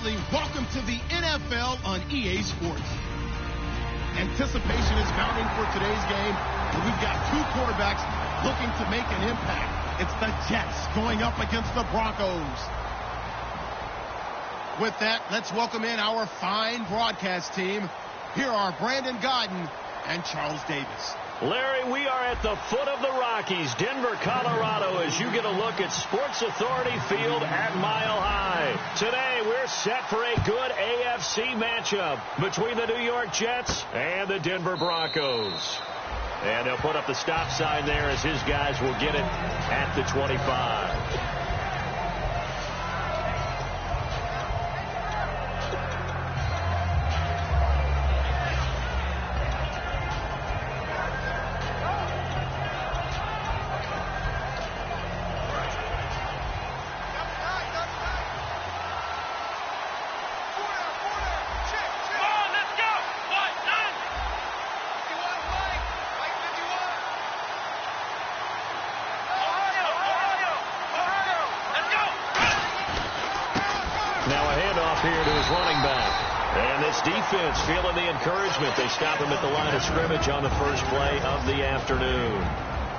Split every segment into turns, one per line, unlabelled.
family. Welcome to the NFL on EA Sports. Anticipation is mounting for today's game, and we've got two quarterbacks looking to make an impact. It's the Jets going up against the Broncos. With that, let's welcome in our fine broadcast team. Here are Brandon Godden and Charles Davis.
Larry, we are at the foot of the Rockies, Denver, Colorado, as you get a look at Sports Authority Field at Mile High. Today, we're set for a good AFC matchup between the New York Jets and the Denver Broncos. And they'll put up the stop sign there as his guys will get it at the 25. Defense feeling the encouragement. They stop him at the line of scrimmage on the first play of the afternoon.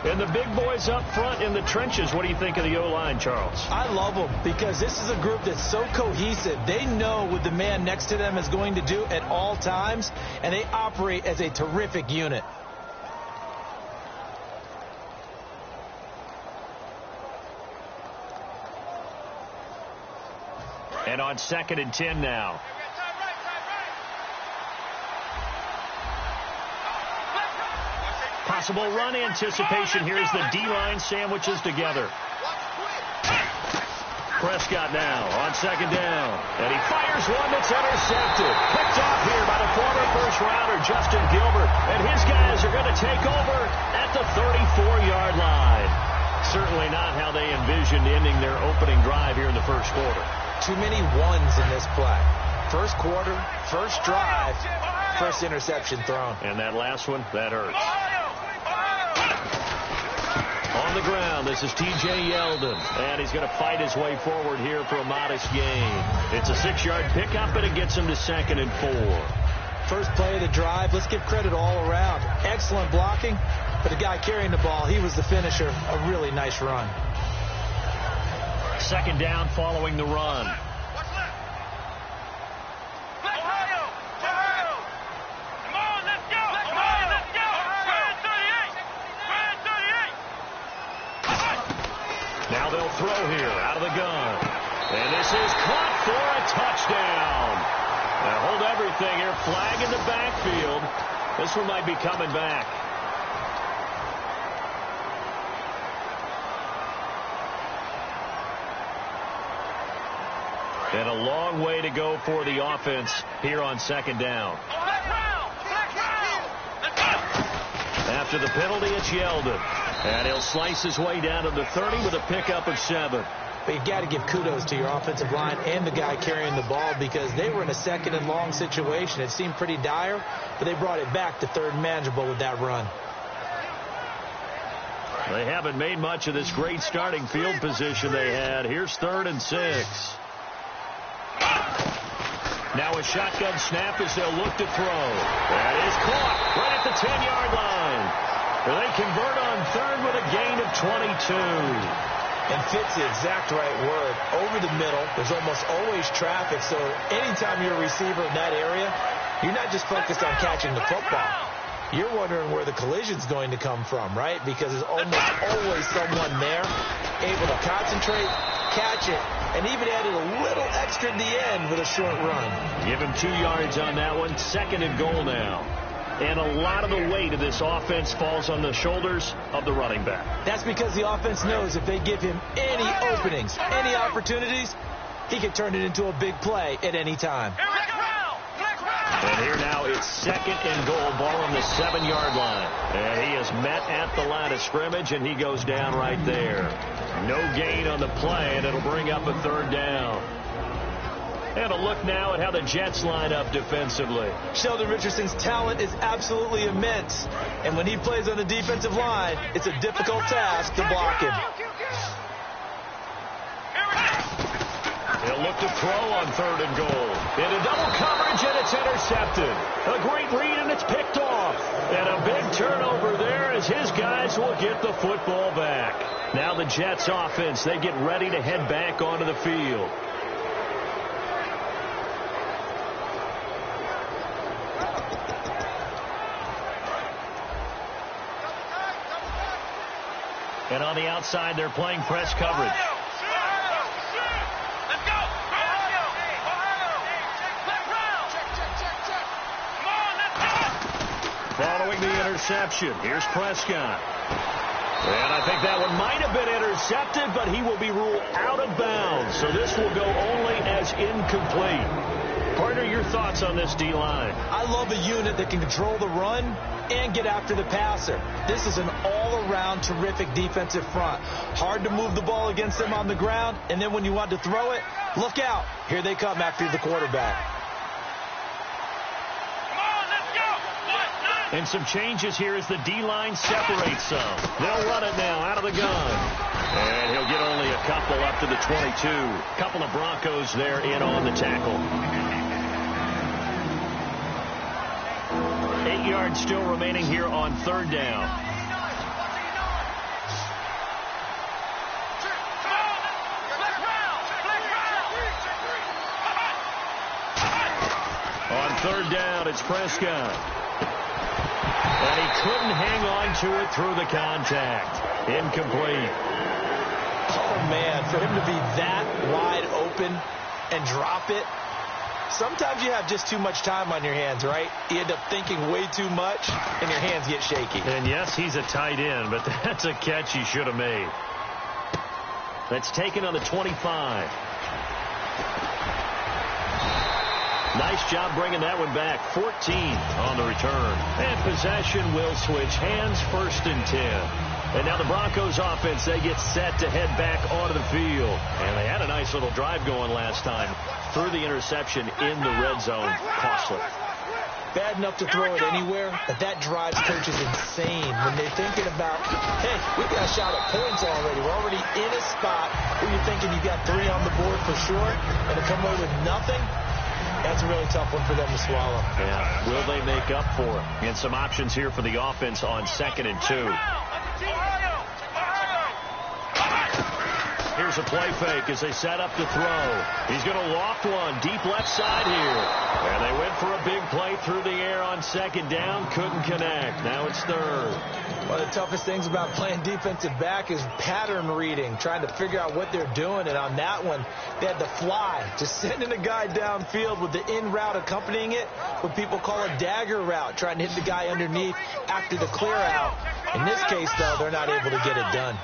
And the big boys up front in the trenches, what do you think of the O-line, Charles?
I love them because this is a group that's so cohesive. They know what the man next to them is going to do at all times, and they operate as a terrific unit.
And on 2nd and 10 now. Possible run anticipation here as the D-line sandwiches together. Prescott now on 2nd down. And he fires one that's intercepted. Picked off here by the former first-rounder, Justin Gilbert. And his guys are going to take over at the 34-yard line. Certainly not how they envisioned ending their opening drive here in the first quarter.
Too many ones in this play. First quarter, first drive, first interception thrown.
And that last one, that hurts. On the ground, this is T.J. Yeldon, and he's going to fight his way forward here for a modest gain. It's a 6-yard pickup, and it gets him to 2nd and 4.
First play of the drive, let's give credit all around. Excellent blocking, but the guy carrying the ball, he was the finisher. A really nice run.
2nd down following the run. Now they'll throw here out of the gun. And this is caught for a touchdown. Now hold everything here. Flag in the backfield. This one might be coming back. And a long way to go for the offense here on 2nd down. After the penalty, it's Yeldon. And he'll slice his way down to the 30 with a pickup of 7.
But you got to give kudos to your offensive line and the guy carrying the ball because they were in a 2nd and long situation. It seemed pretty dire, but they brought it back to 3rd and manageable with that run.
They haven't made much of this great starting field position they had. Here's 3rd and 6. Now a shotgun snap as they'll look to throw. That is caught right at the 10-yard line. They convert on 3rd with a gain of 22.
And fits the exact right word. Over the middle, there's almost always traffic, so anytime you're a receiver in that area, you're not just focused on catching the football. You're wondering where the collision's going to come from, right? Because there's almost always someone there able to concentrate, catch it, and even added a little extra at the end with a short run.
Give him 2 yards on that one. 2nd and goal now. And a lot of the weight of this offense falls on the shoulders of the running back.
That's because the offense knows if they give him any openings, any opportunities, he can turn it into a big play at any time.
And here now it's 2nd and goal, ball on the 7-yard line. And he is met at the line of scrimmage, and he goes down right there. No gain on the play, and it'll bring up a 3rd down. And a look now at how the Jets line up defensively.
Sheldon Richardson's talent is absolutely immense. And when he plays on the defensive line, it's a difficult task to block him.
He'll They'll look to throw on 3rd and goal. Into double coverage, and it's intercepted. A great read, and it's picked off. And a big turnover there as his guys will get the football back. Now the Jets offense, they get ready to head back onto the field. And on the outside, they're playing press coverage. Following the interception, here's Prescott. And I think that one might have been intercepted, but he will be ruled out of bounds. So this will go only as incomplete. Partner, your thoughts on this D-line?
I love a unit that can control the run and get after the passer. This is an all-around terrific defensive front. Hard to move the ball against them on the ground, and then when you want to throw it, look out. Here they come after the quarterback.
And some changes here as the D-line separates some. They'll run it now out of the gun. And he'll get only a couple up to the 22. Couple of Broncos there in on the tackle. 8 yards still remaining here on 3rd down. On 3rd down, it's Prescott. And he couldn't hang on to it through the contact. Incomplete.
Oh, man, for him to be that wide open and drop it. Sometimes you have just too much time on your hands, right? You end up thinking way too much, and your hands get shaky.
And, yes, he's a tight end, but that's a catch he should have made. That's taken on the 25. Nice job bringing that one back. 14 on the return. And possession will switch hands, 1st and 10. And now the Broncos offense, they get set to head back onto the field. And they had a nice little drive going last time. Through the interception in the red zone. Costly.
Bad enough to throw it anywhere, but that drives coaches insane when they're thinking about, hey, we've got a shot at points already. We're already in a spot where you're thinking you got 3 on the board for sure, and to come away with nothing, that's a really tough one for them to swallow.
Yeah. Will they make up for it? And some options here for the offense on 2nd and 2. Here's a play fake as they set up to throw. He's going to loft one deep left side here. And they went for a big play through the air on 2nd down. Couldn't connect. Now it's 3rd.
One of the toughest things about playing defensive back is pattern reading, trying to figure out what they're doing. And on that one, they had to fly, just sending a guy downfield with the in route accompanying it, what people call a dagger route, trying to hit the guy underneath after the clear out. In this case, though, they're not able to get it done.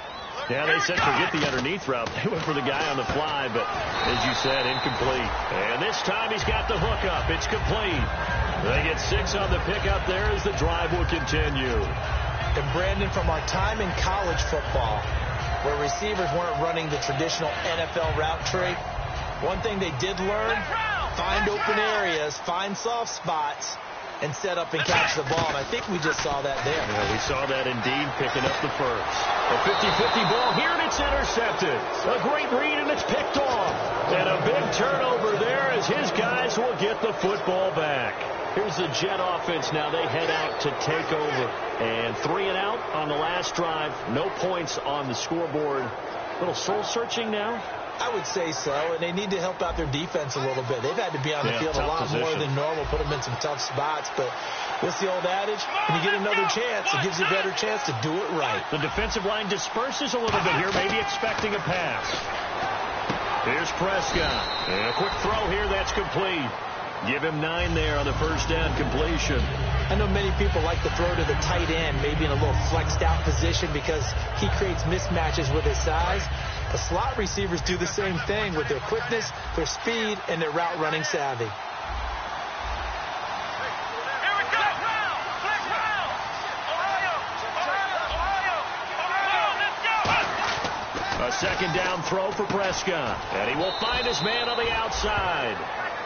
Yeah, they said forget the underneath route. They went for the guy on the fly, but as you said, incomplete. And this time he's got the hook up. It's complete. They get 6 on the pickup there as the drive will continue.
And Brandon, from our time in college football, where receivers weren't running the traditional NFL route tree, one thing they did learn, find open areas, find soft spots, and set up and catch the ball. And I think we just saw that there.
Yeah, we saw that indeed, picking up the first. A 50-50 ball here, and it's intercepted. A great read, and it's picked off. And a big turnover there as his guys will get the football back. Here's the Jet offense now. They head out to take over. And 3 and out on the last drive. No points on the scoreboard. A little soul-searching now.
I would say so, and they need to help out their defense a little bit. They've had to be on the field a lot more than normal, put them in some tough spots. But what's the old adage? When you get another chance, it gives you a better chance to do it right.
The defensive line disperses a little bit here, maybe expecting a pass. Here's Prescott. And a quick throw here, that's complete. Give him 9 there on the first down completion.
I know many people like to throw to the tight end, maybe in a little flexed out position because he creates mismatches with his size. The slot receivers do the same thing with their quickness, their speed, and their route running savvy.
A 2nd down throw for Prescott. And he will find his man on the outside.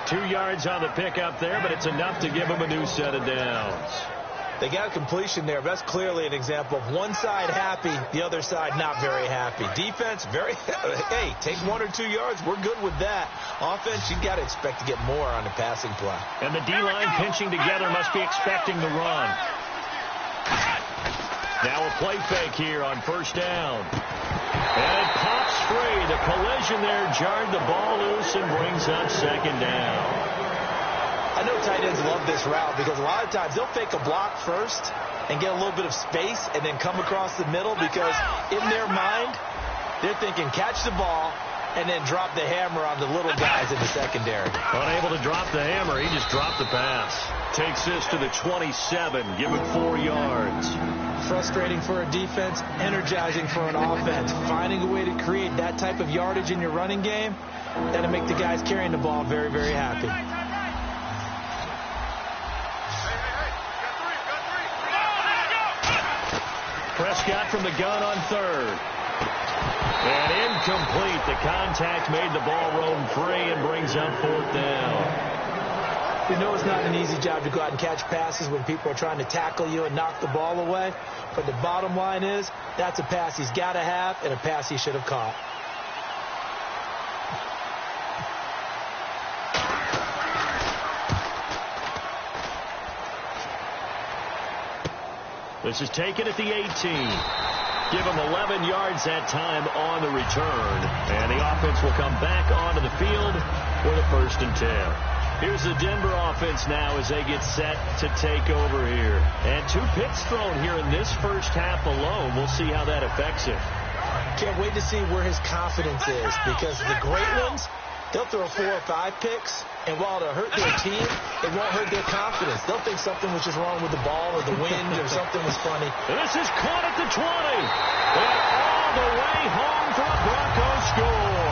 2 yards on the pickup there, but it's enough to give him a new set of downs.
They got a completion there, but that's clearly an example of one side happy, the other side not very happy. Defense, hey, take 1 or 2 yards, we're good with that. Offense, you got to expect to get more on the passing play.
And the D-line pinching together must be expecting the run. Now a play fake here on first down. And it pops free. The collision there jarred the ball loose and brings up second down.
I know tight ends love this route because a lot of times they'll fake a block first and get a little bit of space and then come across the middle because in their mind, they're thinking catch the ball and then drop the hammer on the little guys in the secondary.
Unable to drop the hammer, he just dropped the pass. Takes this to the 27, give him 4 yards.
Frustrating for a defense, energizing for an offense. Finding a way to create that type of yardage in your running game, that'll make the guys carrying the ball very, very happy.
Prescott from the gun on third. And incomplete. The contact made the ball roam free and brings up fourth down.
We know it's not an easy job to go out and catch passes when people are trying to tackle you and knock the ball away. But the bottom line is, that's a pass he's got to have and a pass he should have caught.
This is taken at the 18. Give him 11 yards that time on the return. And the offense will come back onto the field for the 1st and 10. Here's the Denver offense now as they get set to take over here. And 2 picks thrown here in this first half alone. We'll see how that affects him.
Can't wait to see where his confidence is because the great ones, they'll throw 4 or 5 picks, and while it'll hurt their team, it won't hurt their confidence. They'll think something was just wrong with the ball or the wind or something was funny.
This is caught at the 20. And all the way home for a Broncos score.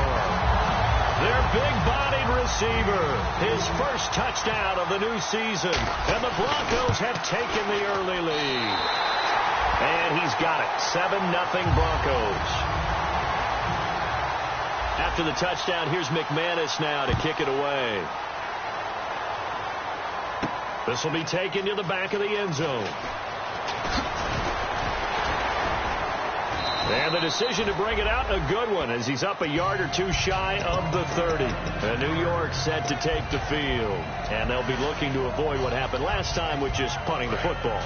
Their big-bodied receiver, his first touchdown of the new season. And the Broncos have taken the early lead. And he's got it. 7-0 Broncos. After the touchdown, here's McManus now to kick it away. This will be taken to the back of the end zone. And the decision to bring it out, a good one, as he's up a yard or 2 shy of the 30. And New York set to take the field. And they'll be looking to avoid what happened last time, which is punting the football.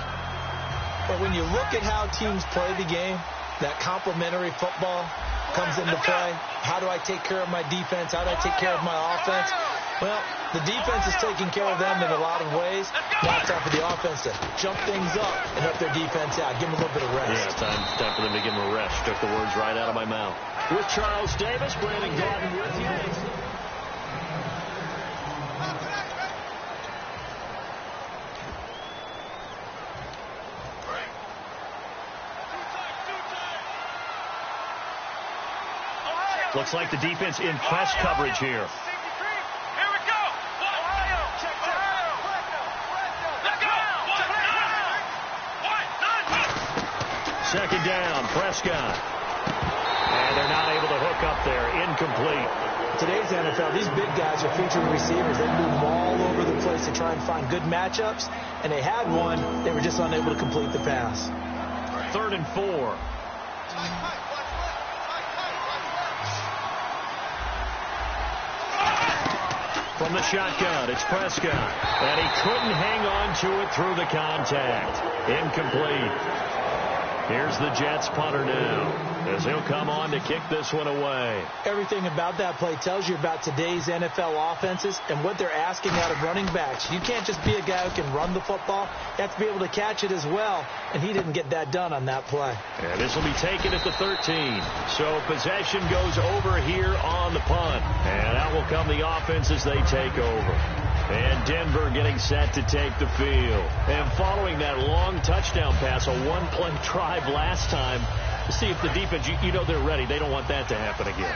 But when you look at how teams play the game, that complementary football comes into play. How do I take care of my defense? How do I take care of my offense? Well, the defense is taking care of them in a lot of ways. Now it's time for the offense to jump things up and help their defense out. Give them a little bit of rest.
Yeah, time for them to give them a rest. Took the words right out of my mouth. With Charles Davis, Brandon Gordon with you. Looks like the defense in press coverage here. Second down, Prescott. And they're not able to hook up there. Incomplete.
Today's NFL, these big guys are featured receivers. They move all over the place to try and find good matchups. And they had one. They were just unable to complete the pass.
3rd and 4. From the shotgun, it's Prescott. And he couldn't hang on to it through the contact. Incomplete. Here's the Jets punter now, as he'll come on to kick this one away.
Everything about that play tells you about today's NFL offenses and what they're asking out of running backs. You can't just be a guy who can run the football. You have to be able to catch it as well, and he didn't get that done on that play.
And this will be taken at the 13. So possession goes over here on the punt. And out will come the offense as they take over. And Denver getting set to take the field. And following that long touchdown pass, a one-play drive last time, to see if the defense, you know they're ready. They don't want that to happen again.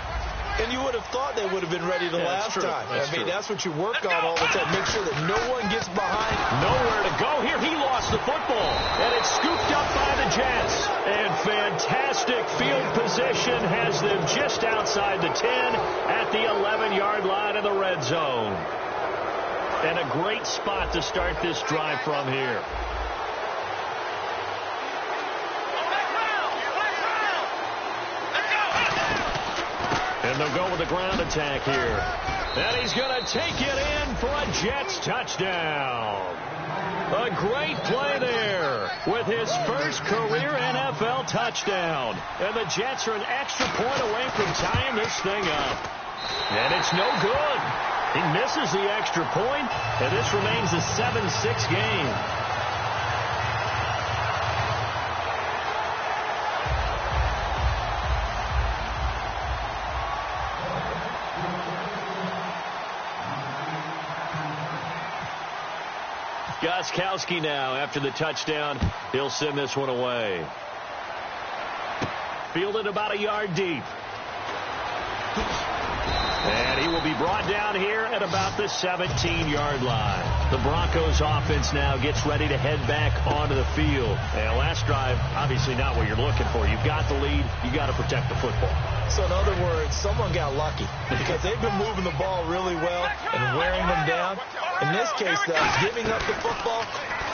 And you would have thought they would have been ready the last time. That's what you work on all the time. Make sure that no one gets behind.
Nowhere to go here. He lost the football. And it's scooped up by the Jets. And fantastic field position has them just outside the 10 at the 11-yard line in the red zone. And a great spot to start this drive from here. And they'll go with the ground attack here. And he's going to take it in for a Jets touchdown. A great play there with his first career NFL touchdown. And the Jets are an extra point away from tying this thing up. And it's no good. He misses the extra point, and this remains a 7-6 game. Gostkowski now after the touchdown. He'll send this one away. Fielded about a yard deep. And he will be brought down here at about the 17-yard line. The Broncos offense now gets ready to head back onto the field. And last drive, obviously not what you're looking for. You've got the lead. You've got to protect the football.
So in other words, someone got lucky because they've been moving the ball really well and wearing them down. In this case, though, giving up the football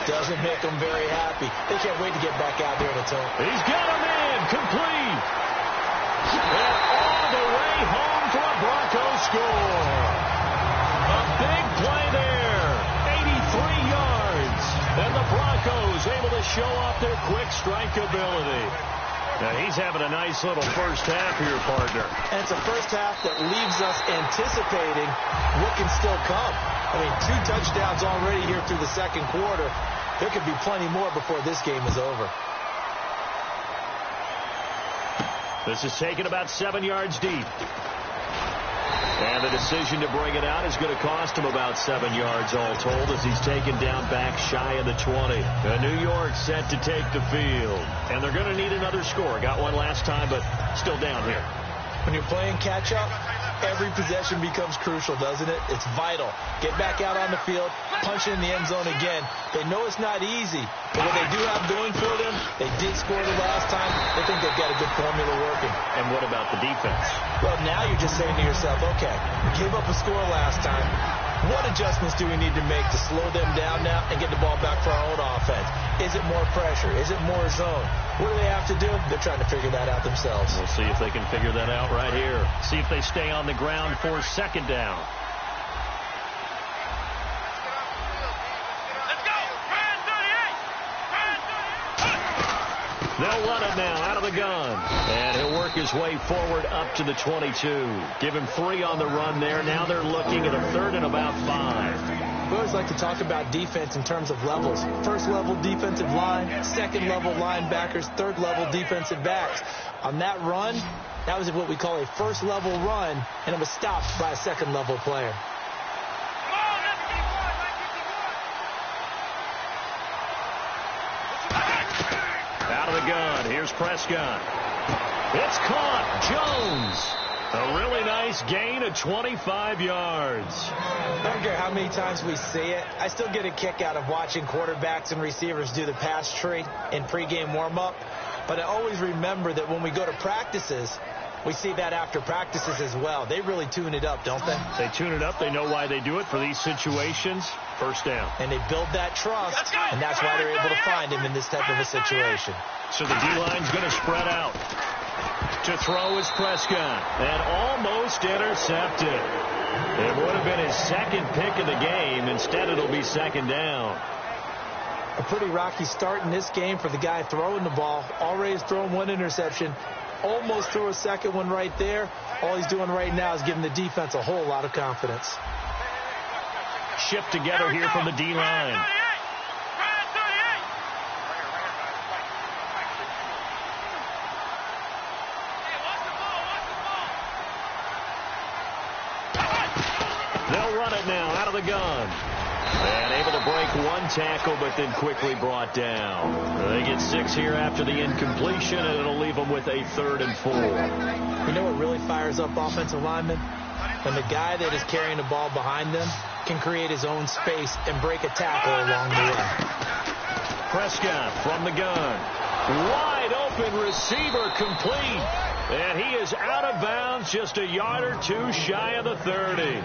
doesn't make them very happy. They can't wait to get back out there and atone.
He's got him in. Complete. And all the way home for a Broncos score. A big play there. 83 yards. And the Broncos able to show off their quick strike ability. Now, he's having a nice little first half here, partner.
And it's a first half that leaves us anticipating what can still come. I mean, 2 touchdowns already here through the second quarter. There could be plenty more before this game is over.
This is taken about 7 yards deep. And the decision to bring it out is going to cost him about 7 yards all told as he's taken down back shy of the 20. New York set to take the field. And they're going to need another score. Got one last time, but still down here.
When you're playing catch-up, every possession becomes crucial, doesn't it? It's vital. Get back out on the field, punch it in the end zone again. They know it's not easy, but what they do have going for them, they did score the last time. They think they've got a good formula working.
And what about the defense?
Well, now you're just saying to yourself, okay, we gave up a score last time. What adjustments do we need to make to slow them down now and get the ball back for our own offense? Is it more pressure? Is it more zone? What do they have to do? They're trying to figure that out themselves.
We'll see if they can figure that out right here. See if they stay on the ground for second down. They'll run it now out of the gun. And he'll work his way forward up to the 22. Give him 3 on the run there. Now they're looking at a 3rd and about 5.
We always like to talk about defense in terms of levels. First level defensive line, second level linebackers, third level defensive backs. On that run, that was what we call a first level run, and it was stopped by a second level player.
Out of the gun. Here's Prescott. It's caught. Jones. A really nice gain of 25 yards.
I don't care how many times we see it. I still get a kick out of watching quarterbacks and receivers do the pass tree in pregame warm-up. But I always remember that when we go to practices, we see that after practices as well. They really tune it up, don't they?
They tune it up. They know why they do it for these situations. First down.
And they build that trust, and that's why they're able to find him in this type of a situation.
So the D-line's going to spread out. To throw is Prescott. And almost intercepted. It would have been his second pick of the game. Instead, it'll be second down.
A pretty rocky start in this game for the guy throwing the ball. Already has thrown 1 interception. Almost threw a second one right there. All he's doing right now is giving the defense a whole lot of confidence.
Shift together here from the D-line. They'll run it now out of the gun. And able to break 1 tackle, but then quickly brought down. They get 6 here after the incompletion, and it'll leave them with a 3rd and 4.
You know what really fires up offensive linemen? When the guy that is carrying the ball behind them can create his own space and break a tackle along the way.
Prescott from the gun. Wide open receiver complete. And he is out of bounds just a yard or 2 shy of the 30.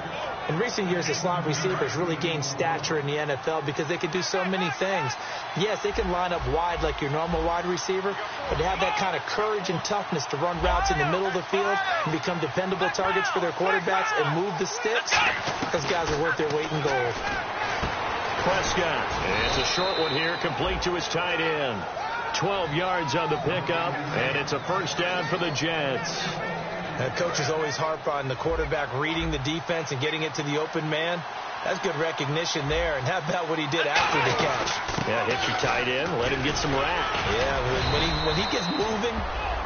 In recent years, the slot receivers really gained stature in the NFL because they can do so many things. Yes, they can line up wide like your normal wide receiver, but they have that kind of courage and toughness to run routes in the middle of the field and become dependable targets for their quarterbacks and move the sticks. Those guys are worth their weight in gold.
Prescott. It's a short one here, complete to his tight end. 12 yards on the pickup, and it's a first down for the Jets.
Coaches always harp on the quarterback reading the defense and getting it to the open man. That's good recognition there. And how about what he did after the catch?
Yeah, hit your tight end, let him get some rap.
Yeah, when he gets moving,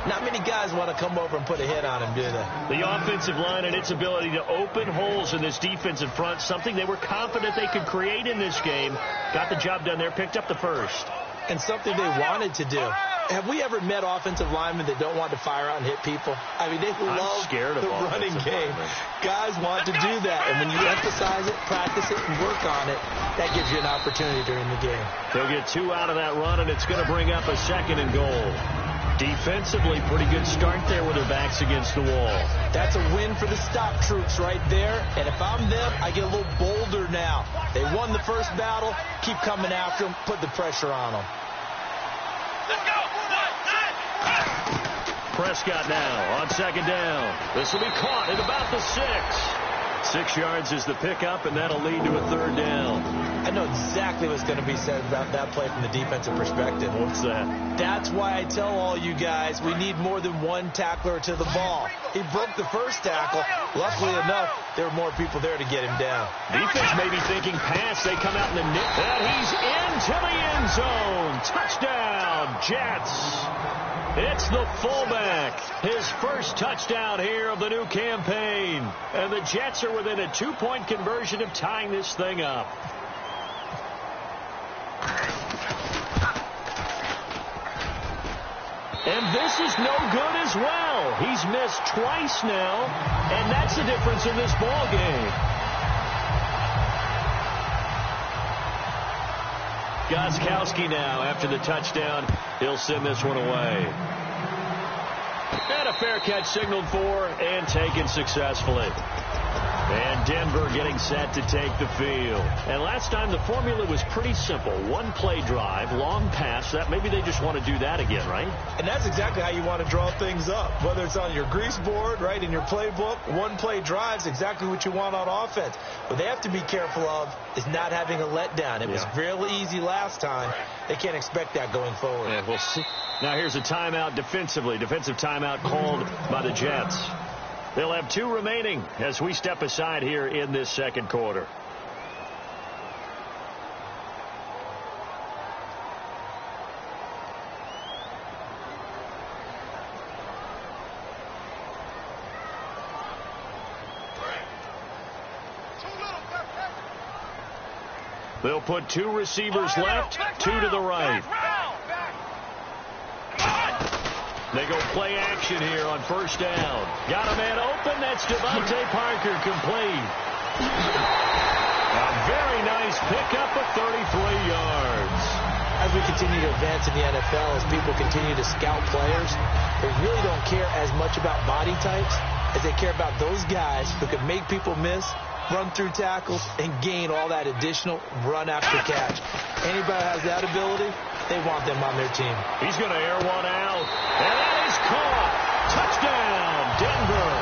not many guys want to come over and put a hit on him, do they?
The offensive line and its ability to open holes in this defensive front, something they were confident they could create in this game. Got the job done there, picked up the first.
And something they wanted to do. Have we ever met offensive linemen that don't want to fire out and hit people? I mean, they love the running game. Guys want to do that. And when you emphasize it, practice it, and work on it, that gives you an opportunity during the game.
They'll get 2 out of that run, and it's going to bring up a 2nd and goal. Defensively, pretty good start there with their backs against the wall.
That's a win for the stop troops right there. And if I'm them, I get a little bolder now. They won the first battle. Keep coming after them. Put the pressure on them.
Let's go.
Prescott now on 2nd down. This will be caught at about the 6. 6 yards is the pickup, and that'll lead to a 3rd down.
I know exactly what's going to be said about that play from the defensive perspective.
What's that?
That's why I tell all you guys we need more than one tackler to the ball. He broke the first tackle. Luckily enough, there were more people there to get him down.
Defense may be thinking pass. They come out in the net. And he's into the end zone. Touchdown, Jets. It's the fullback. His first touchdown here of the new campaign. And the Jets are within a 2-point conversion of tying this thing up. And this is no good as well. He's missed twice now, and that's the difference in this ball game. Gostkowski now after the touchdown. He'll send this one away. And a fair catch signaled for and taken successfully. And Denver getting set to take the field. And last time the formula was pretty simple. 1 play drive, long pass. That maybe they just want to do that again, right?
And that's exactly how you want to draw things up. Whether it's on your grease board, right, in your playbook, 1 play drive is exactly what you want on offense. What they have to be careful of is not having a letdown. It was fairly easy last time. They can't expect that going forward.
Yeah, we'll see. Now here's a timeout defensively. Defensive timeout called by the Jets. They'll have 2 remaining as we step aside here in this 2nd quarter. They'll put 2 receivers left, 2 to the right. They go play action here on 1st down. Got a man open. That's Devontae Parker complete. A very nice pickup of 33 yards.
As we continue to advance in the NFL, as people continue to scout players, they really don't care as much about body types as they care about those guys who can make people miss, run through tackles, and gain all that additional run after catch. Anybody has that ability, they want them on their team.
He's going to air one out. And that is caught. Touchdown, Denver.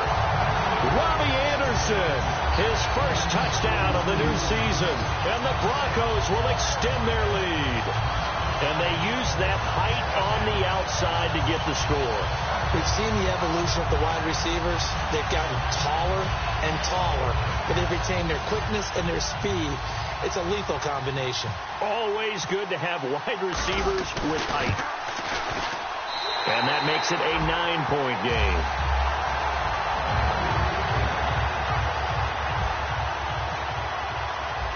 Robbie Anderson, his first touchdown of the new season. And the Broncos will extend their lead. And they use that height on the outside to get the score.
We've seen the evolution of the wide receivers. They've gotten taller and taller, but they've retained their quickness and their speed. It's a lethal combination.
Always good to have wide receivers with height. And that makes it a 9-point game.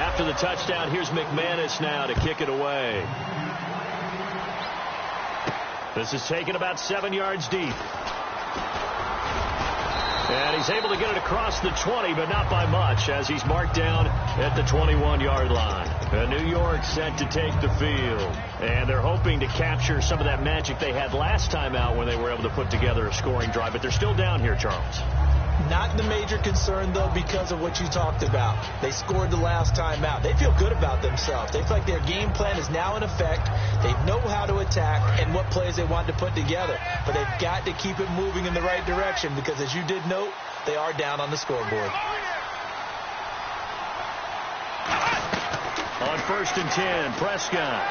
After the touchdown, here's McManus now to kick it away. This is taken about 7 yards deep. And he's able to get it across the 20, but not by much, as he's marked down at the 21-yard line. And New York set to take the field. And they're hoping to capture some of that magic they had last time out when they were able to put together a scoring drive. But they're still down here, Charles.
Not the major concern, though, because of what you talked about. They scored the last time out. They feel good about themselves. They feel like their game plan is now in effect. They know how to attack and what plays they want to put together. But they've got to keep it moving in the right direction because, as you did note, they are down on the scoreboard.
On 1st and 10, Prescott. A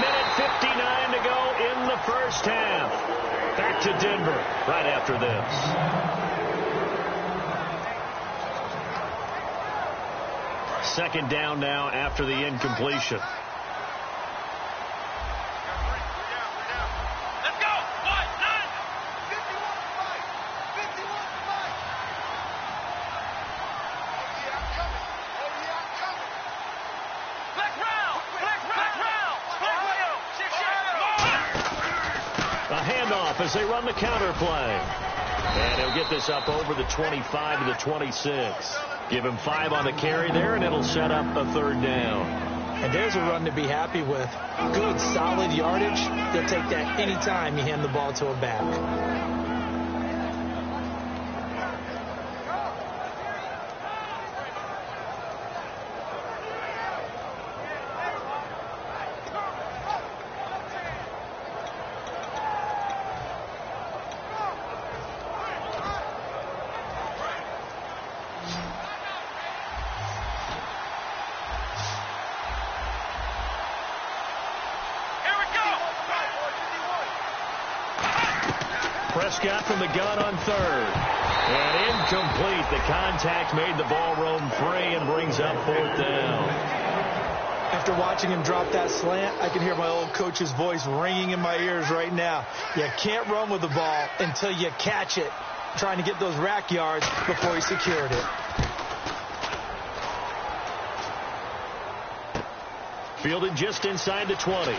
minute 59 to go in the first half. Back to Denver right after this. Second down now after the incompletion.
Let's go. 1-9. Black round.
A handoff as they run the counter play. And he'll get this up over the 25 to the 26. Give him 5 on the carry there, and it'll set up a 3rd down.
And there's a run to be happy with. Good, solid yardage. They'll take that anytime you hand the ball to a back.
Prescott from the gun on 3rd. And incomplete. The contact made the ball roam free and brings up 4th down.
After watching him drop that slant, I can hear my old coach's voice ringing in my ears right now. You can't run with the ball until you catch it. Trying to get those rack yards before he secured it.
Fielded just inside the 20.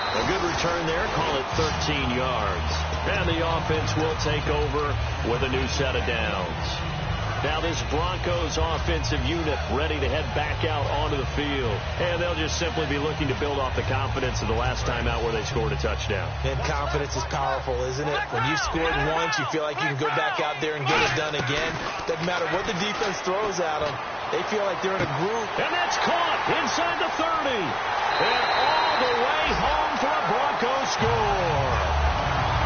A good return there. Call it 13 yards. And the offense will take over with a new set of downs. Now this Broncos offensive unit ready to head back out onto the field. And they'll just simply be looking to build off the confidence of the last time out where they scored a touchdown.
And confidence is powerful, isn't it? When you've scored once, you feel like you can go back out there and get it done again. Doesn't matter what the defense throws at them. They feel like they're in a groove.
And that's caught inside the 30. And all the way home for a Broncos score.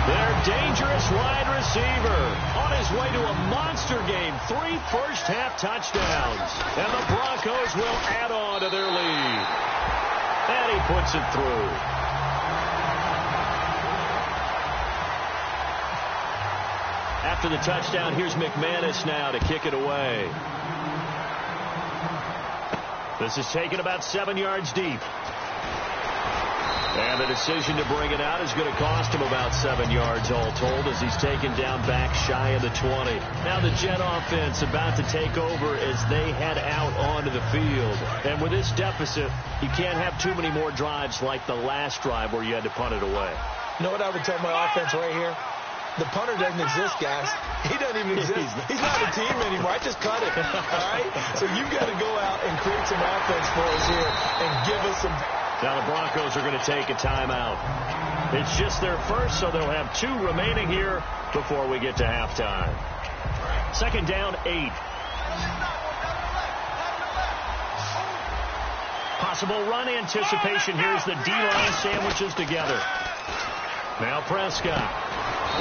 Their dangerous wide receiver on his way to a monster game. 3 first-half touchdowns. And the Broncos will add on to their lead. And he puts it through. After the touchdown, here's McManus now to kick it away. This is taken about 7 yards deep. And the decision to bring it out is going to cost him about 7 yards all told as he's taken down back shy of the 20. Now the Jet offense about to take over as they head out onto the field. And with this deficit, you can't have too many more drives like the last drive where you had to punt it away.
You know what I would tell my offense right here? The punter doesn't exist, guys. He doesn't even exist. He's not a team anymore. I just cut it. All right? So you've got to go out and create some offense for us here and give us some.
Now the Broncos are going to take a timeout. It's just their first, so they'll have 2 remaining here before we get to halftime. 2nd down, 8. Possible run anticipation. Here's the D-line sandwiches together. Now Prescott.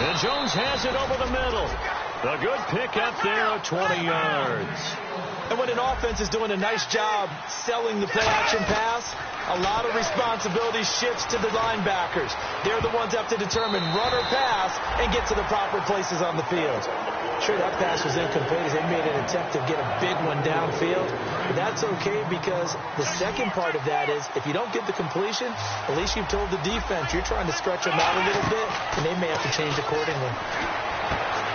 And Jones has it over the middle. A good pickup there of 20 yards.
And when an offense is doing a nice job selling the play-action pass, a lot of responsibility shifts to the linebackers. They're the ones that have to determine run or pass and get to the proper places on the field. Sure, that pass was incomplete as they made an attempt to get a big one downfield. But that's okay because the second part of that is if you don't get the completion, at least you've told the defense you're trying to stretch them out a little bit, and they may have to change accordingly.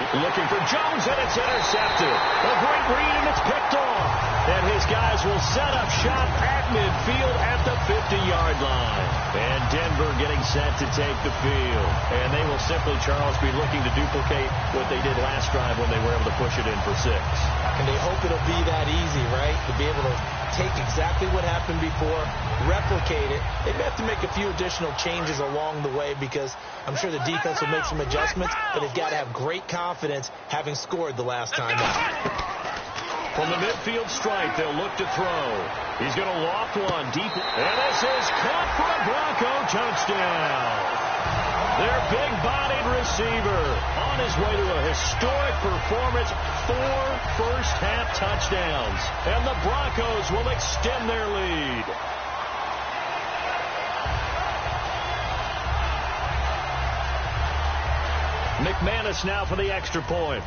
Looking for Jones, and it's intercepted. A great read, and it's picked off. And his guys will set up shop at midfield at the 50-yard line. And Denver getting set to take the field. And they will simply, Charles, be looking to duplicate what they did last drive when they were able to push it in for 6.
And they hope it'll be that easy, right? To be able to take exactly what happened before, replicate it. They may have to make a few additional changes along the way because I'm sure the defense will make some adjustments, but they've got to have great confidence having scored the last time out.
From the midfield stripe, they'll look to throw. He's going to loft one deep. And this is caught for a Bronco touchdown. Their big-bodied receiver on his way to a historic performance, 4 first-half touchdowns. And the Broncos will extend their lead. McManus now for the extra point.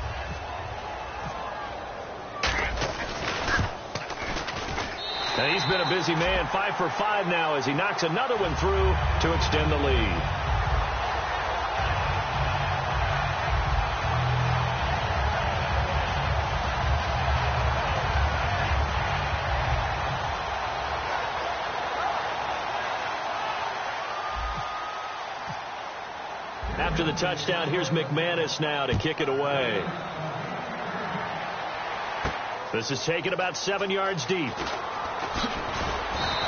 And he's been a busy man, 5 for 5 now as he knocks another one through to extend the lead. After the touchdown, here's McManus now to kick it away. This is taken about 7 yards deep.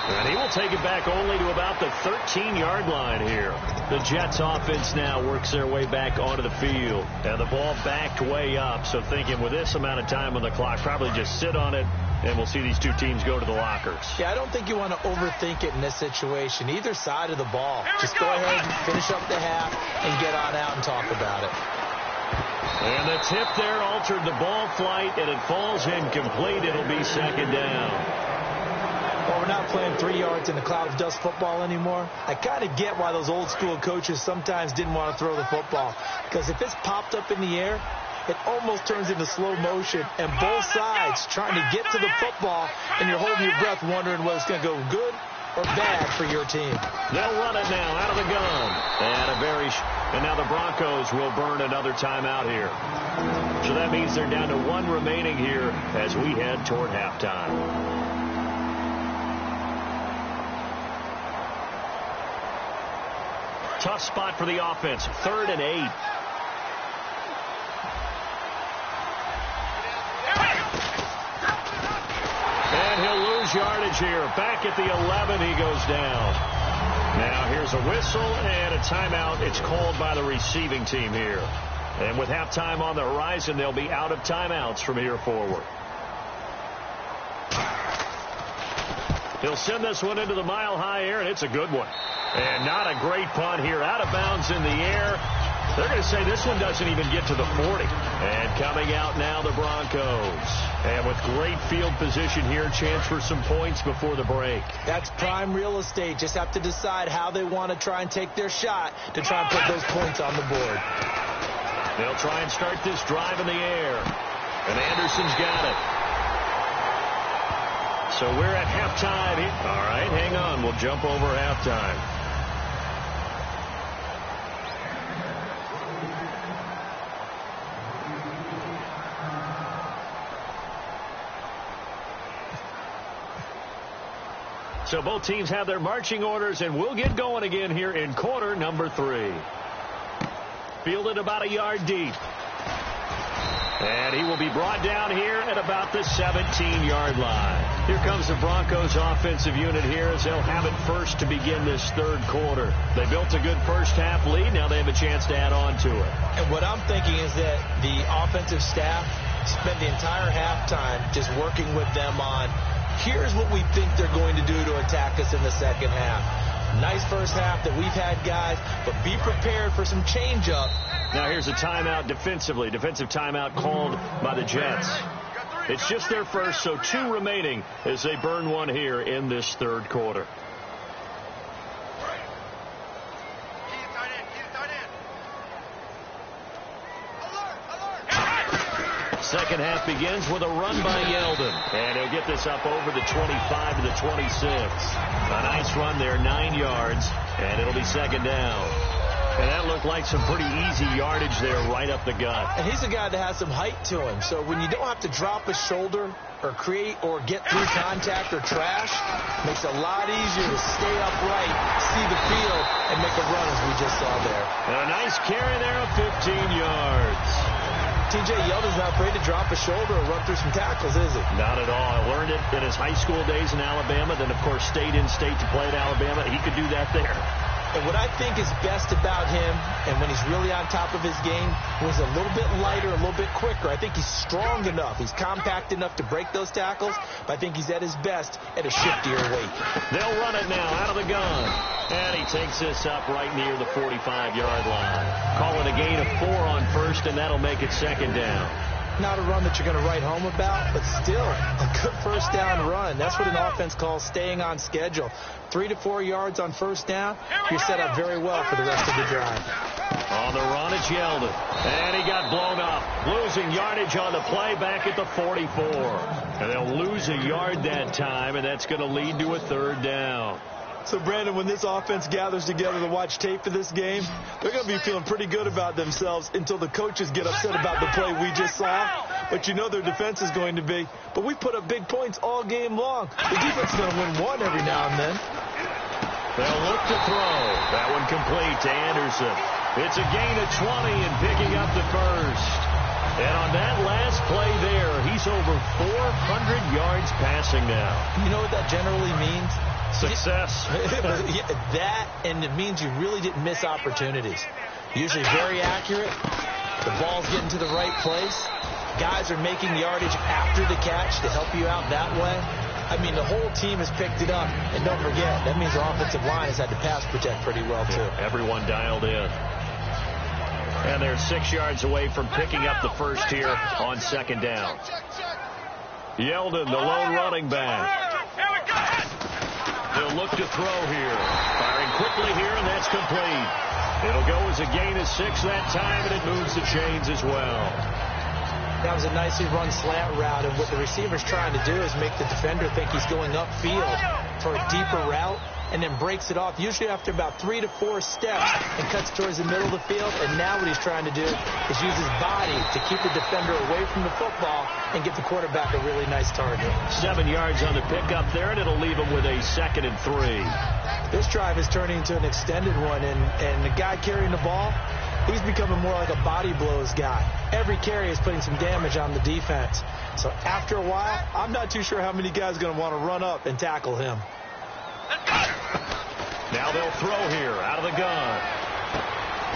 And he will take it back only to about the 13-yard line here. The Jets offense now works their way back onto the field. And the ball backed way up. So thinking with this amount of time on the clock, probably just sit on it, and we'll see these two teams go to the lockers.
Yeah, I don't think you want to overthink it in this situation. Either side of the ball. Just go ahead and finish up the half and get on out and talk about it.
And the tip there altered the ball flight, and it falls incomplete. It'll be second down.
Well, we're not playing 3 yards in a cloud of dust football anymore. I kind of get why those old school coaches sometimes didn't want to throw the football. Because if it's popped up in the air, it almost turns into slow motion. And both sides trying to get to the football, and you're holding your breath wondering whether it's going to go good or bad for your team.
They'll run it now out of the gun. And now the Broncos will burn another timeout here. So that means they're down to 1 remaining here as we head toward halftime. Tough spot for the offense. 3rd and 8. And he'll lose yardage here. Back at the 11, he goes down. Now here's a whistle and a timeout. It's called by the receiving team here. And with halftime on the horizon, they'll be out of timeouts from here forward. He'll send this one into the mile-high air, and it's a good one. And not a great punt here. Out of bounds in the air. They're going to say this one doesn't even get to the 40. And coming out now, the Broncos. And with great field position here, chance for some points before the break.
That's prime real estate. Just have to decide how they want to try and take their shot to try and put those points on the board.
They'll try and start this drive in the air. And Anderson's got it. So we're at halftime. All right, hang on. We'll jump over halftime. So both teams have their marching orders, and we'll get going again here in quarter number 3. Fielded about a yard deep. And he will be brought down here at about the 17-yard line. Here comes the Broncos offensive unit here as they'll have it first to begin this 3rd quarter. They built a good first-half lead. Now they have a chance to add on to it.
And what I'm thinking is that the offensive staff spent the entire halftime just working with them on, here's what we think they're going to do to attack us in the second half. Nice first half that we've had, guys, but be prepared for some change-up.
Now here's a timeout defensively. Defensive timeout called by the Jets. It's just their first, so 2 remaining as they burn one here in this 3rd quarter. Second half begins with a run by Yeldon. And he'll get this up over the 25 to the 26. A nice run there, 9 yards, and it'll be second down. And that looked like some pretty easy yardage there right up the gut.
And he's a guy that has some height to him. So when you don't have to drop a shoulder or create or get through contact or trash, it makes it a lot easier to stay upright, see the field, and make a run as we just saw there.
And a nice carry there of 15 yards.
T.J. Yeldon's not afraid to drop a shoulder or run through some tackles, is he?
Not at all. I learned it in his high school days in Alabama, then, of course, stayed in state to play at Alabama. He could do that there.
And what I think is best about him, and when he's really on top of his game, was a little bit lighter, a little bit quicker. I think he's strong enough. He's compact enough to break those tackles, but I think he's at his best at a shiftier weight.
They'll run it now out of the gun. And he takes this up right near the 45-yard line. Call it a gain of 4 on first, and that'll make it second down.
Not a run that you're going to write home about, but still a good first down run. That's what an offense calls staying on schedule. 3 to 4 yards on first down, you're set up very well for the rest of the drive.
On the run, it's Yeldon. And he got blown up. Losing yardage on the play back at the 44. And they'll lose a yard that time, and that's going to lead to a third down.
So, Brandon, when this offense gathers together to watch tape for this game, they're going to be feeling pretty good about themselves until the coaches get upset about the play we just saw. But you know their defense is going to be. But we put up big points all game long. The defense is going to win one every now and then.
They'll look to throw. That one complete to Anderson. It's a gain of 20 and picking up the first. And on that last play there, he's over 400 yards passing now.
You know what that generally means?
Success.
That, and it means you really didn't miss opportunities. Usually very accurate. The ball's getting to the right place. Guys are making yardage after the catch to help you out that way. I mean, the whole team has picked it up. And don't forget, that means the offensive line has had to pass protect pretty well, too.
Yeah, everyone dialed in. And they're 6 yards away from picking up the first here on second down. Yeldon, the lone running back. They'll look to throw here. Firing quickly here, and that's complete. It'll go as a gain of 6 that time, and it moves the chains as well.
That was a nicely run slant route, and what the receiver's trying to do is make the defender think he's going upfield for a deeper route, and then breaks it off, usually after about 3 to 4 steps, and cuts towards the middle of the field. And now what he's trying to do is use his body to keep the defender away from the football and give the quarterback a really nice target.
7 yards on the pickup there, and it'll leave him with a 2nd and 3.
This drive is turning into an extended one, and the guy carrying the ball, he's becoming more like a body blows guy. Every carry is putting some damage on the defense. So after a while, I'm not too sure how many guys are going to want to run up and tackle him.
Now they'll throw here out of the gun.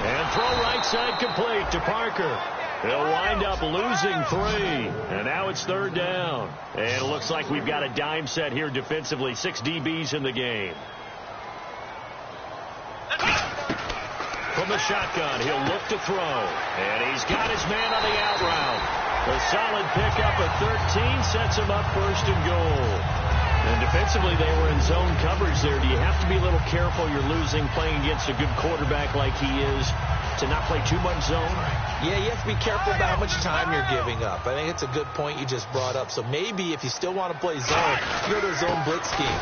And throw right side complete to Parker. They'll wind up losing 3. And now it's third down. And it looks like we've got a dime set here defensively. 6 DBs in the game. From the shotgun, he'll look to throw. And he's got his man on the out route. A solid pickup of 13 sets him up first and goal. And defensively, they were in zone coverage there. Do you have to be a little careful? You're losing playing against a good quarterback like he is to not play too much zone?
Yeah, you have to be careful about how much time you're giving up. I think it's a good point you just brought up. So maybe if you still want to play zone, you go to a zone blitz scheme.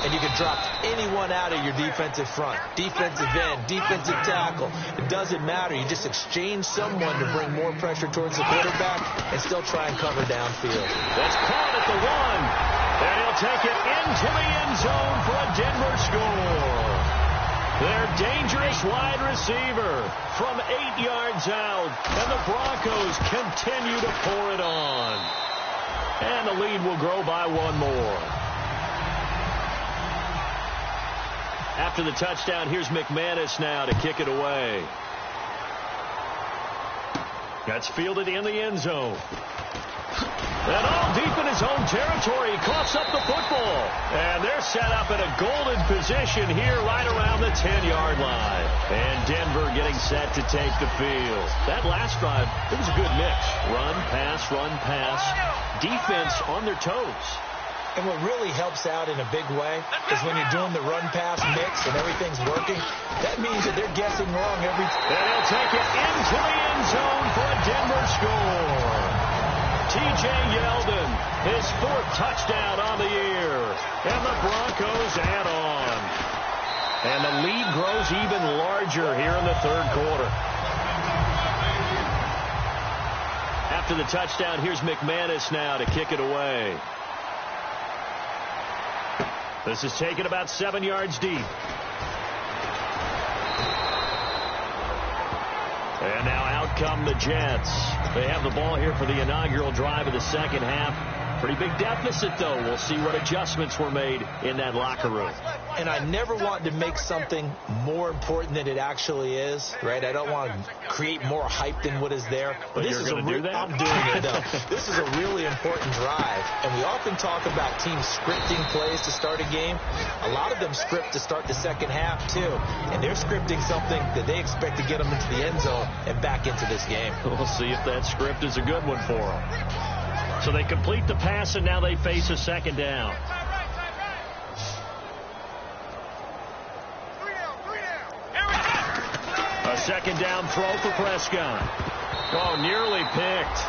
And you can drop anyone out of your defensive front. Defensive end, defensive tackle. It doesn't matter. You just exchange someone to bring more pressure towards the quarterback and still try and cover downfield.
That's caught at the 1. And he'll take it into the end zone for a Denver score. Their dangerous wide receiver from 8 yards out. And the Broncos continue to pour it on. And the lead will grow by 1 more. After the touchdown, here's McManus now to kick it away. That's fielded in the end zone. And all deep in his own territory, he coughs up the football. And they're set up in a golden position here right around the 10-yard line. And Denver getting set to take the field. That last drive, it was a good mix. Run, pass, defense on their toes.
And what really helps out in a big way is when you're doing the run-pass mix and everything's working, that means that they're guessing wrong every time.
And he'll take it into the end zone for a Denver score. T.J. Yeldon, his 4th touchdown on the year. And the Broncos add on. And the lead grows even larger here in the third quarter. After the touchdown, here's McManus now to kick it away. This is taken about 7 yards deep. And now out come the Jets. They have the ball here for the inaugural drive of the second half. Pretty big deficit, though. We'll see what adjustments were made in that locker room.
And I never want to make something more important than it actually is, right? I don't want to create more hype than what is there.
But
this
you're
is
going to do that?
I'm doing it, though. This is a really important drive. And we often talk about teams scripting plays to start a game. A lot of them script to start the second half, too. And they're scripting something that they expect to get them into the end zone and back into this game.
We'll see if that script is a good one for them. So they complete the pass, and now they face a second down. A second down throw for Prescott. Oh, nearly picked.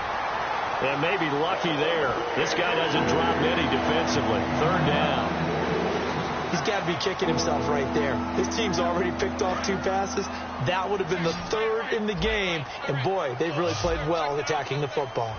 And maybe lucky there. This guy doesn't drop any defensively. Third down.
He's got to be kicking himself right there. His team's already picked off 2 passes. That would have been the 3rd in the game. And, boy, they've really played well attacking the football.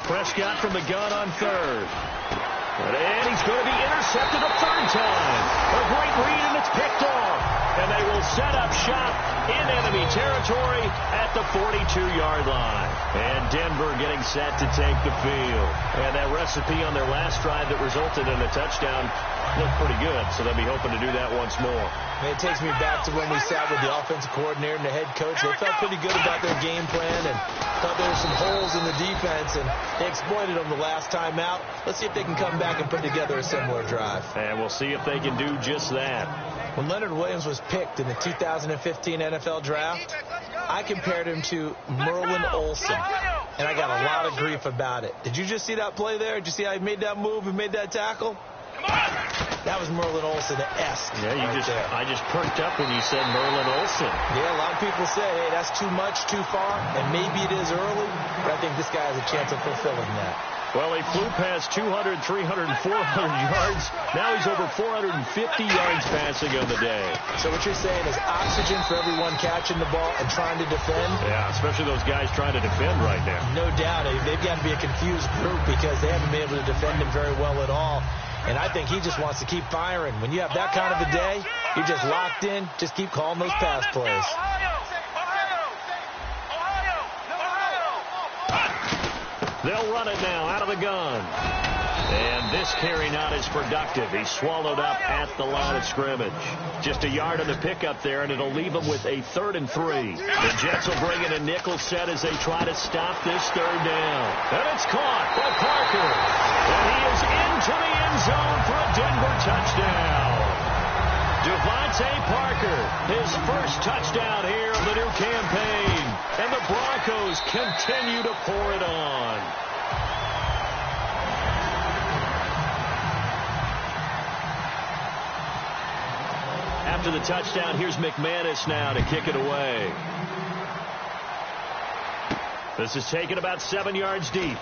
Prescott from the gun on 3rd. And he's going to be intercepted a 3rd time. A great read, and it's picked off. And they will set up shop in enemy territory at the 42-yard line. And Denver getting set to take the field. And that recipe on their last drive that resulted in a touchdown looked pretty good, so they'll be hoping to do that once more.
It takes me back to when we sat with the offensive coordinator and the head coach. They felt pretty good about their game plan and thought there were some holes in the defense, and they exploited them the last time out. Let's see if they can come back and put together a similar drive.
And we'll see if they can do just that.
When Leonard Williams was picked in the 2015 NFL Draft, I compared him to Merlin Olsen, and I got a lot of grief about it. Did you just see that play there? Did you see how he made that move and made that tackle? That was Merlin Olsen-esque.
Yeah, I just perked up when you said Merlin Olsen.
Yeah, a lot of people say, hey, that's too much, too far, and maybe it is early, but I think this guy has a chance of fulfilling that.
Well, he flew past 200, 300, 400 yards. Now he's over 450 yards passing on the day.
So what you're saying is oxygen for everyone catching the ball and trying to defend?
Yeah, especially those guys trying to defend right now.
No doubt. They've got to be a confused group because they haven't been able to defend him very well at all. And I think he just wants to keep firing. When you have that kind of a day, you're just locked in. Just keep calling those pass plays.
They'll run it now out of the gun. And this carry not as productive. He's swallowed up at the line of scrimmage. Just a yard on the pickup there, and it'll leave them with a 3rd and 3. The Jets will bring in a nickel set as they try to stop this 3rd down. And it's caught by Parker. And he is into the end zone for a Denver touchdown. Devontae Parker, his first touchdown here of the new campaign. And the Broncos continue to pour it on. After the touchdown, here's McManus now to kick it away. This is taken about 7 yards deep.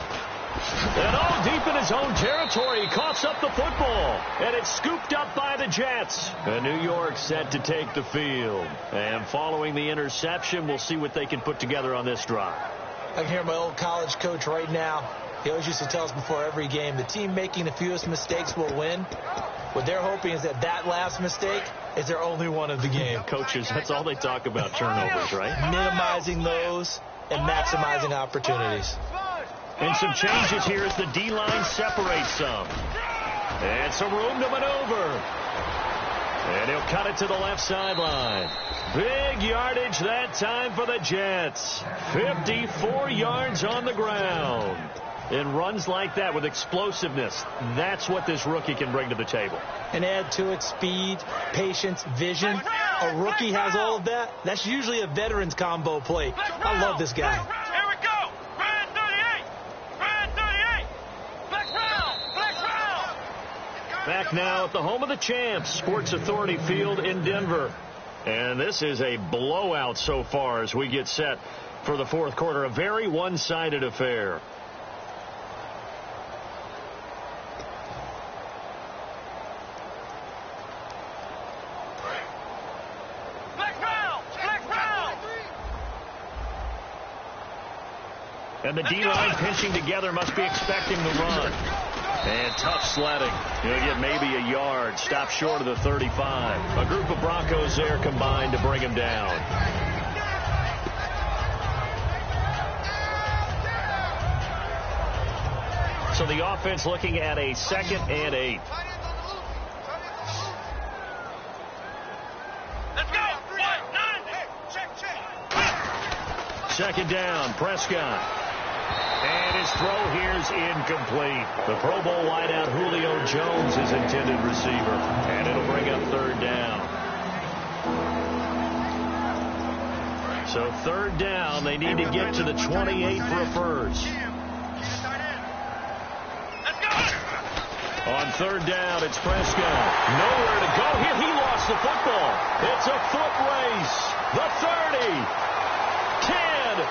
And all deep in his own territory. He coughs up the football. And it's scooped up by the Jets. And New York set to take the field. And following the interception, we'll see what they can put together on this drive.
I can hear my old college coach right now. He always used to tell us before every game, the team making the fewest mistakes will win. What they're hoping is that last mistake is their only one of the game.
Coaches, that's all they talk about, turnovers, right?
Minimizing those and maximizing opportunities.
And some changes here as the D-line separates some. And some room to maneuver. And he'll cut it to the left sideline. Big yardage that time for the Jets. 54 yards on the ground. And runs like that with explosiveness, that's what this rookie can bring to the table.
And add to it speed, patience, vision. A rookie has all of that. That's usually a veteran's combo play. I love this guy.
Here we go. Red 38. Red 38. Black round. Black round.
Back now at the home of the champs, Sports Authority Field in Denver. And this is a blowout so far as we get set for the fourth quarter. A very one-sided affair. And the D-line pinching together, must be expecting the run. And tough sledding. He'll get maybe a yard. Stop short of the 35. A group of Broncos there combined to bring him down. the offense looking at a 2nd and 8.
Let's go. 9. Check.
2nd down, Prescott. And his throw here is incomplete. The Pro Bowl wideout Julio Jones is intended receiver. And it'll bring up 3rd down. So 3rd down, they need to get to the 28 for a first. On 3rd down, it's Prescott. Nowhere to go here. He lost the football. It's a foot race. The 30. 10.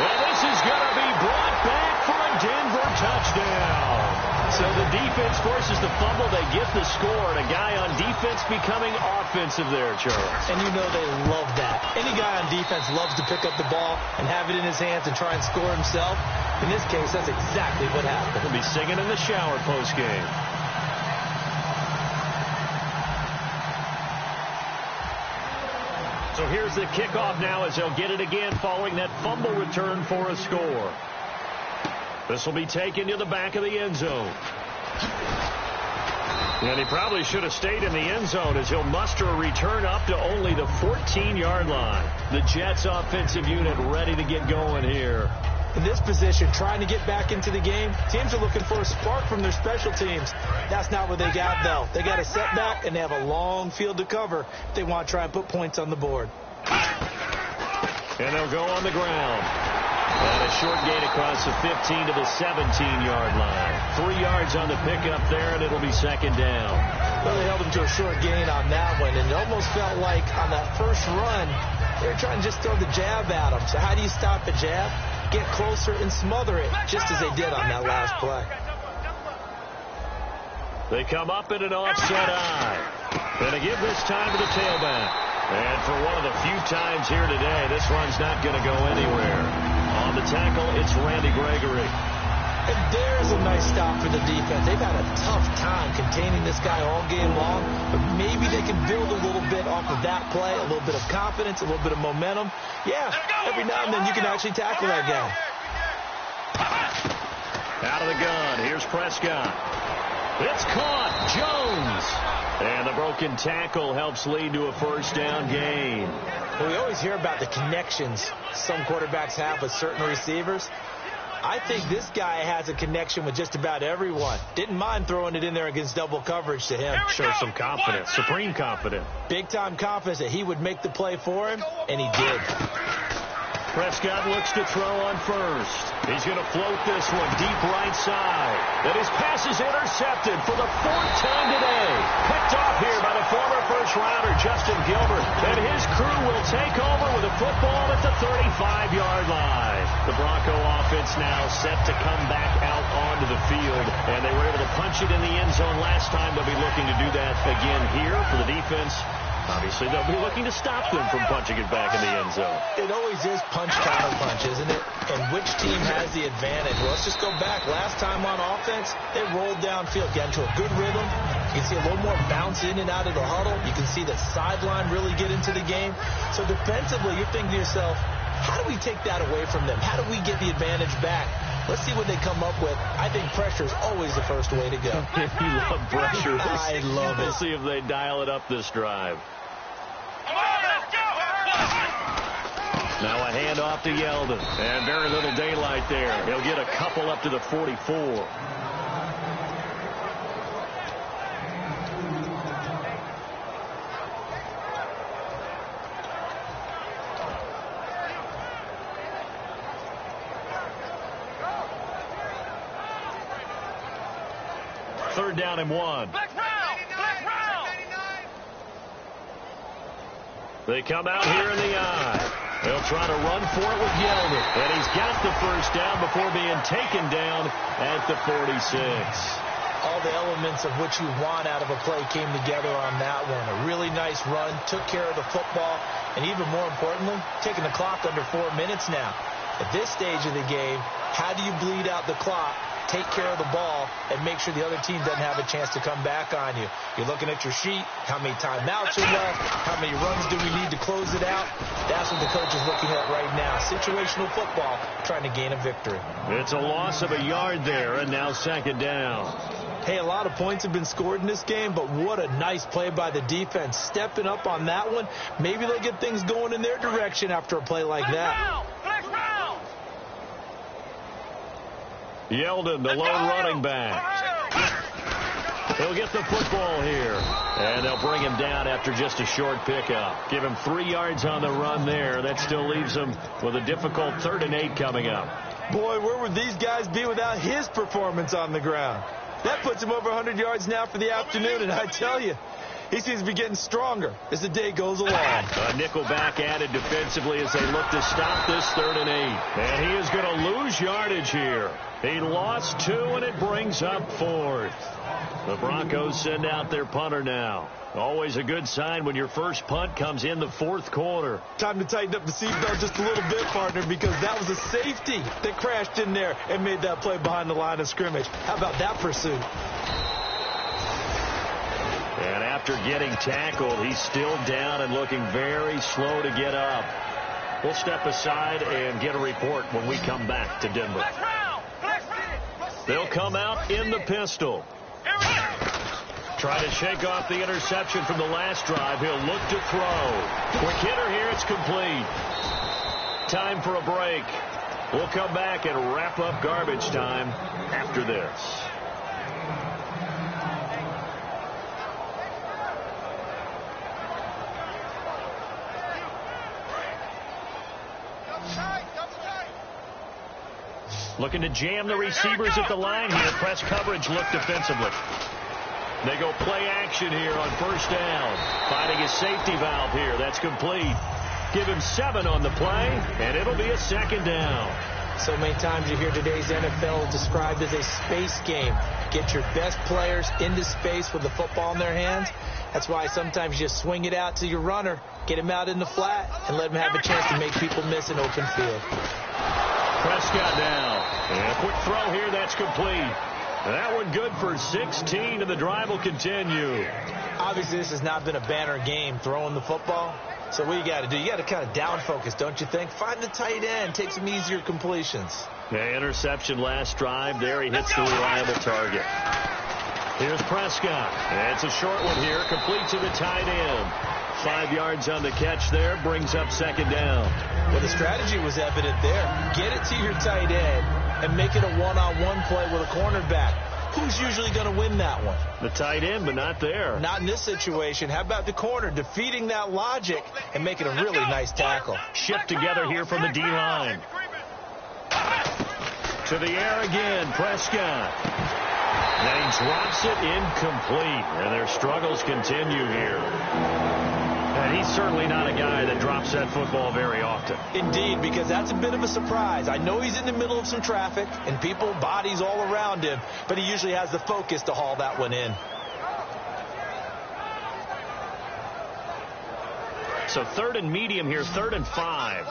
Well, this is going to be brought back for a Denver touchdown. So the defense forces the fumble. They get the score. And a guy on defense becoming offensive there, Charles.
And you know they love that. Any guy on defense loves to pick up the ball and have it in his hands and try and score himself. In this case, that's exactly what happened.
He'll be singing in the shower postgame. So here's the kickoff now as they'll get it again following that fumble return for a score. This will be taken to the back of the end zone. And he probably should have stayed in the end zone as he'll muster a return up to only the 14-yard line. The Jets offensive unit ready to get going here.
In this position, trying to get back into the game, teams are looking for a spark from their special teams. That's not what they got, though. They got a setback, and they have a long field to cover if they want to try and put points on the board.
And they'll go on the ground. And a short gain across the 15 to the 17-yard line. 3 yards on the pickup there, and it'll be 2nd down.
Well, they held him to a short gain on that one, and it almost felt like on that first run, they were trying to just throw the jab at him. So how do you stop a jab? Get closer and smother it, just as they did on that last play.
They come up in an offset eye. And they give this time to the tailback. And for one of the few times here today, this one's not going to go anywhere. On the tackle, it's Randy Gregory.
And there's a nice stop for the defense. They've had a tough time containing this guy all game long, but maybe they can build a little bit off of that play, a little bit of confidence, a little bit of momentum. Yeah, every now and then you can actually tackle that guy.
Out of the gun, here's Prescott. It's caught, Jones. And the broken tackle helps lead to a 1st down gain.
Well, we always hear about the connections some quarterbacks have with certain receivers. I think this guy has a connection with just about everyone. Didn't mind throwing it in there against double coverage to him.
Shows some confidence, supreme confidence.
Big-time confidence that he would make the play for him, and he did.
Prescott looks to throw on 1st. He's going to float this one deep right side. And his pass is intercepted for the 4th time today. Picked off here by the former first-rounder, Justin Gilbert. And his crew will take over with a football at the 35-yard line. The Bronco offense now set to come back out onto the field. And they were able to punch it in the end zone last time. They'll be looking to do that again here for the defense. Obviously, they'll be looking to stop them from punching it back in the end zone.
It always is punch-counter-punch, isn't it? And which team has the advantage? Well, let's just go back. Last time on offense, they rolled downfield, got into a good rhythm. You can see a little more bounce in and out of the huddle. You can see the sideline really get into the game. So defensively, you're thinking to yourself, how do we take that away from them? How do we get the advantage back? Let's see what they come up with. I think pressure is always the first way to go.
You love pressure.
I love it.
We'll see if they dial it up this drive. Now a handoff to Yeldon. And very little daylight there. He'll get a couple up to the 44. Third down and 1. They come out here in the eye. They'll try to run for it with Yeldon. And he's got the 1st down before being taken down at the 46.
All the elements of what you want out of a play came together on that one. A really nice run, took care of the football, and even more importantly, taking the clock under 4 minutes now. At this stage of the game, how do you bleed out the clock take care of the ball and make sure the other team doesn't have a chance to come back on you. You're looking at your sheet, how many timeouts are left, how many runs do we need to close it out. That's what the coach is looking at right now. Situational football, trying to gain a victory.
It's a loss of a yard there, and now second down.
Hey, a lot of points have been scored in this game, but what a nice play by the defense. Stepping up on that one, maybe they'll get things going in their direction after a play like that.
Yeldon, the lone running back. He'll get the football here. And they'll bring him down after just a short pickup. Give him 3 yards on the run there. That still leaves him with a difficult 3rd and 8 coming up.
Boy, where would these guys be without his performance on the ground? That puts him over 100 yards now for the afternoon, and I tell you, he seems to be getting stronger as the day goes along.
A nickel back added defensively as they look to stop this 3rd and 8. And he is going to lose yardage here. He lost 2, and it brings up 4th. The Broncos send out their punter now. Always a good sign when your first punt comes in the 4th quarter.
Time to tighten up the seatbelt just a little bit, partner, because that was a safety that crashed in there and made that play behind the line of scrimmage. How about that pursuit?
And after getting tackled, he's still down and looking very slow to get up. We'll step aside and get a report when we come back to Denver. They'll come out in the pistol. Try to shake off the interception from the last drive. He'll look to throw. Quick hitter here. It's complete. Time for a break. We'll come back and wrap up garbage time after this. Looking to jam the receivers at the line here. Press coverage look defensively. They go play action here on 1st down. Finding a safety valve here. That's complete. Give him 7 on the play, and it'll be a 2nd down.
So many times you hear today's NFL described as a space game. Get your best players into space with the football in their hands. That's why sometimes you just swing it out to your runner, get him out in the flat, and let him have a chance to make people miss an open field.
Prescott now. And a quick throw here. That's complete. That one good for 16, and the drive will continue.
Obviously, this has not been a banner game throwing the football. So what you got to do, you got to kind of down focus, don't you think? Find the tight end, take some easier completions.
The interception last drive there. He hits the reliable target. Here's Prescott. And it's a short one here, complete to the tight end. 5 yards on the catch there, brings up 2nd down.
Well, the strategy was evident there. Get it to your tight end and make it a one-on-one play with a cornerback. Who's usually going to win that one?
The tight end, but not there.
Not in this situation. How about the corner defeating that logic and making a really nice tackle?
Shipped together here from the D-line. To the air again, Prescott. And he drops it incomplete. And their struggles continue here. And he's certainly not a guy that drops that football very often.
Indeed, because that's a bit of a surprise. I know he's in the middle of some traffic and people, bodies all around him, but he usually has the focus to haul that one in.
So 3rd and medium here, 3rd and 5.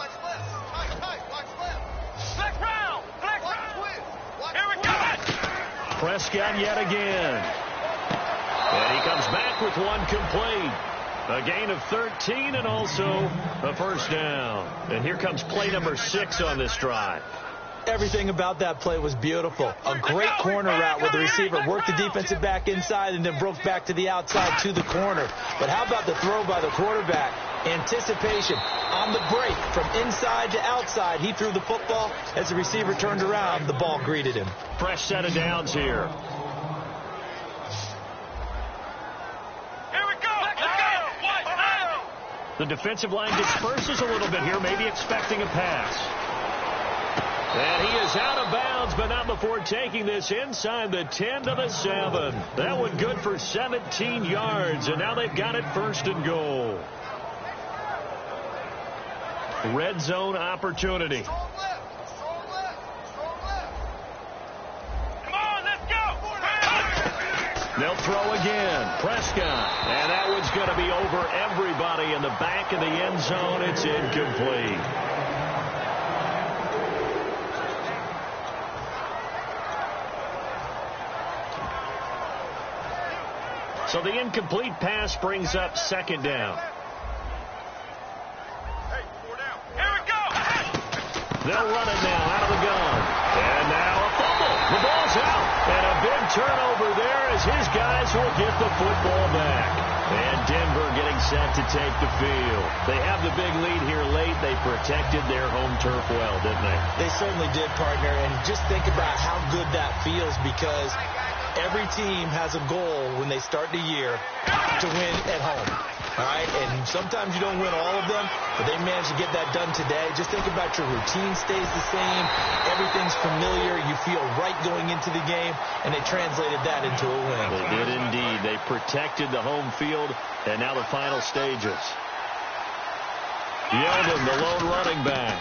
Prescott yet again. And he comes back with one complete. A gain of 13 and also a 1st down. And here comes play number 6 on this drive.
Everything about that play was beautiful. A great corner route where the receiver worked the defensive back inside and then broke back to the outside to the corner. But how about the throw by the quarterback? Anticipation on the break from inside to outside. He threw the football. As the receiver turned around, the ball greeted him.
Fresh set of downs here. The defensive line disperses a little bit here, maybe expecting a pass. And he is out of bounds, but not before taking this inside the 10 to the 7. That one good for 17 yards, and now they've got it 1st and goal. Red zone opportunity. They'll throw again. Prescott. And that one's going to be over everybody in the back of the end zone. It's incomplete. So the incomplete pass brings up second down.
Here we go.
They'll run it now out of the gun. And now a fumble. The ball's out. And a big turnover there as his guys will get the football back. And Denver getting set to take the field. They have the big lead here late. They protected their home turf well, didn't they?
They certainly did, partner. And just think about how good that feels, because every team has a goal when they start the year to win at home. All right, and sometimes you don't win all of them, but they managed to get that done today. Just think about your routine stays the same. Everything's familiar. You feel right going into the game, and they translated that into a win.
They did indeed. They protected the home field, and now the final stages. Yeldon, the lone running back.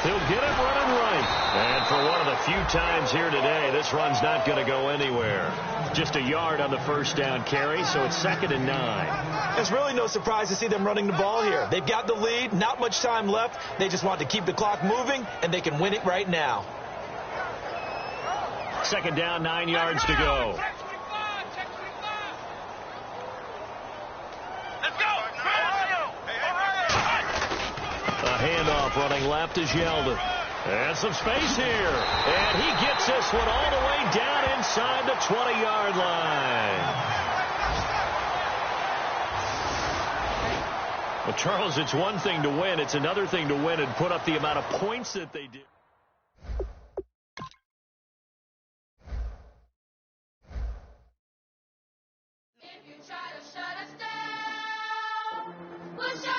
He'll get it running right. And for one of the few times here today, this run's not going to go anywhere. Just a yard on the first down carry, so it's 2nd and 9.
It's really no surprise to see them running the ball here. They've got the lead, not much time left. They just want to keep the clock moving, and they can win it right now.
2nd down, 9 yards to go.
Let's go.
A handoff running left is Yeldon. And some space here. And he gets this one all the way down inside the 20-yard line. Well, Charles, it's one thing to win. It's another thing to win and put up the amount of points that they did.
If you try to shut us down, we'll shut